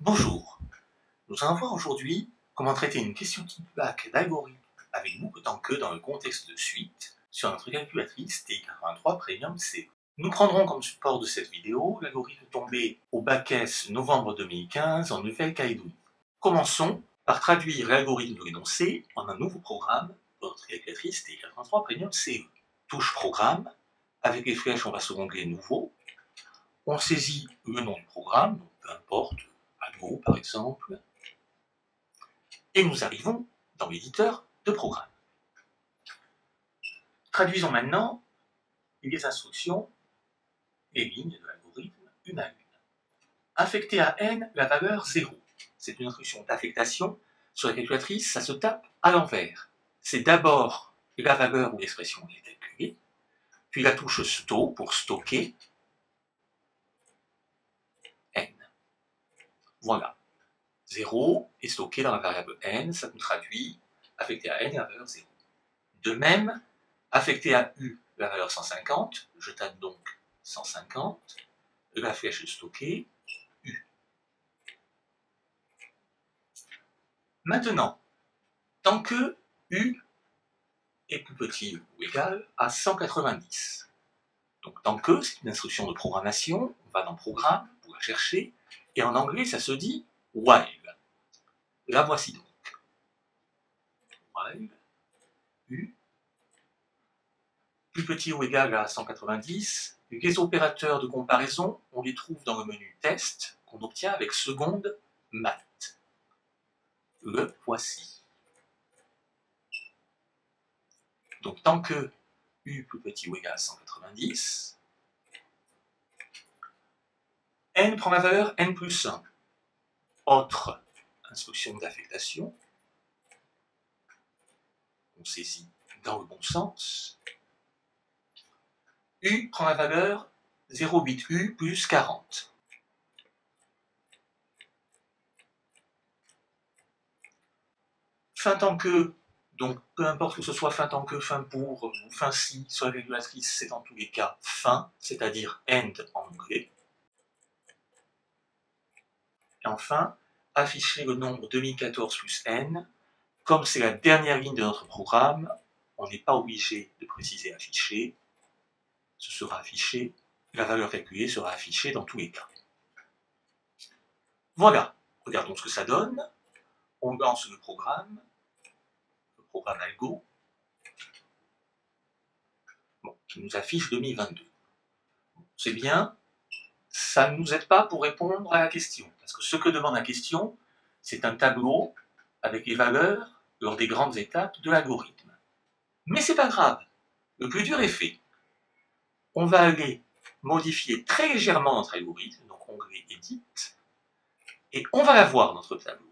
Bonjour, nous allons voir aujourd'hui comment traiter une question type bac d'algorithme avec boucle tant que dans le contexte de suite sur notre calculatrice TI-83 Premium C. Nous prendrons comme support de cette vidéo l'algorithme tombé au bac S novembre 2015 en Nouvelle-Calédonie. Commençons par traduire l'algorithme de l'énoncé en un nouveau programme pour notre calculatrice TI-83 Premium CE. Touche Programme, avec les flèches on va sur l'onglet Nouveau, on saisit le nom du programme, donc peu importe, Algo par exemple, et nous arrivons dans l'éditeur de programme. Traduisons maintenant les instructions, les lignes de l'algorithme une à une. Affecter à n la valeur 0. C'est une instruction d'affectation. Sur la calculatrice, ça se tape à l'envers. C'est d'abord la valeur où l'expression est calculée, puis la touche sto pour stocker n. Voilà. 0 est stocké dans la variable n, ça nous traduit affecter à n la valeur 0. De même, affecter à u la valeur 150, je tape donc 150, la flèche stockée, u. Maintenant, tant que u est plus petit ou égal à 190, donc tant que c'est une instruction de programmation, on va dans Programme pour la chercher, et en anglais ça se dit while. La voici donc. While u plus petit ou égal à 190, les opérateurs de comparaison, on les trouve dans le menu Test qu'on obtient avec seconde math. Le voici. Donc tant que u plus petit ou égal à 190, n prend la valeur n plus 1. Autre instruction d'affectation, on saisit dans le bon sens, u prend la valeur 0,8u plus 40. Fin tant que, donc peu importe que ce soit fin tant que, fin pour ou fin si, sur la calculatrice, c'est en tous les cas fin, c'est-à-dire end en anglais. Et enfin, afficher le nombre 2014 plus n. Comme c'est la dernière ligne de notre programme, on n'est pas obligé de préciser afficher. Ce sera affiché, la valeur calculée sera affichée dans tous les cas. Voilà, regardons ce que ça donne. On lance le programme Algo, qui nous affiche 2022. C'est bien, ça ne nous aide pas pour répondre à la question, parce que ce que demande la question, c'est un tableau avec les valeurs lors des grandes étapes de l'algorithme. Mais c'est pas grave, le plus dur est fait. On va aller modifier très légèrement notre algorithme, donc onglet Edit, et on va la voir, notre tableau.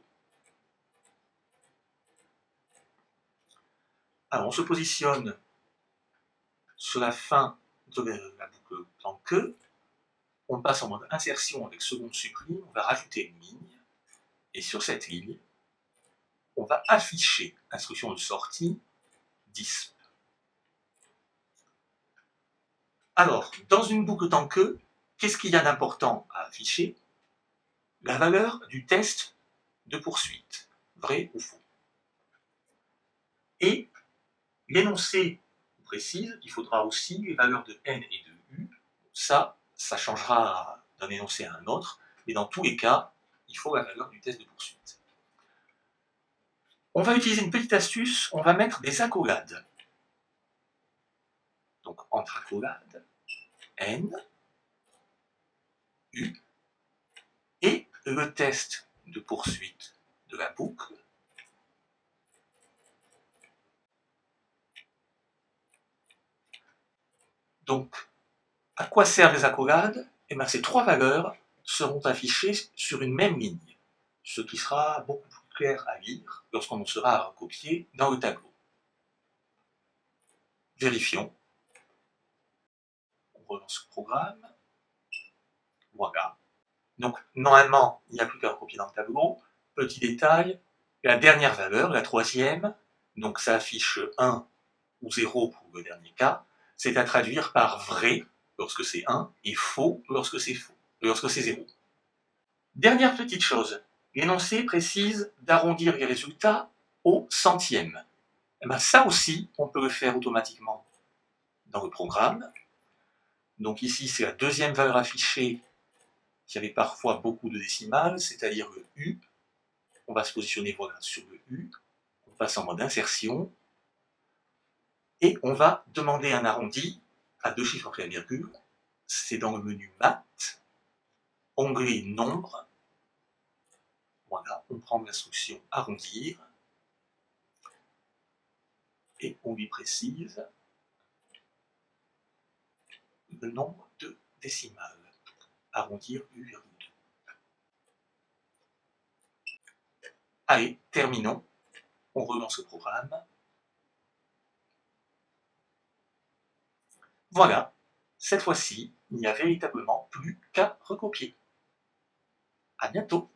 Alors on se positionne sur la fin de la boucle tant que, on passe en mode insertion avec seconde supprime, on va rajouter une ligne, et sur cette ligne, on va afficher l'instruction de sortie disp. Alors, dans une boucle tant que, qu'est-ce qu'il y a d'important à afficher? La valeur du test de poursuite, vrai ou faux. Et l'énoncé précise qu'il faudra aussi les valeurs de n et de u. Ça changera d'un énoncé à un autre, mais dans tous les cas, il faut la valeur du test de poursuite. On va utiliser une petite astuce, on va mettre des accolades. Donc entre accolades, n, u, et le test de poursuite de la boucle. Donc, à quoi servent les accolades? Eh bien, ces trois valeurs seront affichées sur une même ligne, ce qui sera beaucoup plus clair à lire lorsqu'on sera à recopier dans le tableau. Vérifions. On relance le programme. Voilà. Donc, normalement, il n'y a plus qu'à recopier dans le tableau. Petit détail, la dernière valeur, la troisième, donc ça affiche 1 ou 0 pour le dernier cas, c'est à traduire par vrai lorsque c'est 1 et faux lorsque c'est 0. Dernière petite chose, l'énoncé précise d'arrondir les résultats au centième. Et bien ça aussi, on peut le faire automatiquement dans le programme. Donc ici, c'est la deuxième valeur affichée qui avait parfois beaucoup de décimales, c'est-à-dire le U. On va se positionner voilà, sur le U. On passe en mode insertion. Et on va demander un arrondi à 2 chiffres après la virgule. C'est dans le menu Maths, onglet Nombre. Voilà, on prend l'instruction arrondir. Et on lui précise le nombre de décimales. Arrondir U,2. Allez, terminons. On relance le programme. Voilà, cette fois-ci, il n'y a véritablement plus qu'à recopier. À bientôt.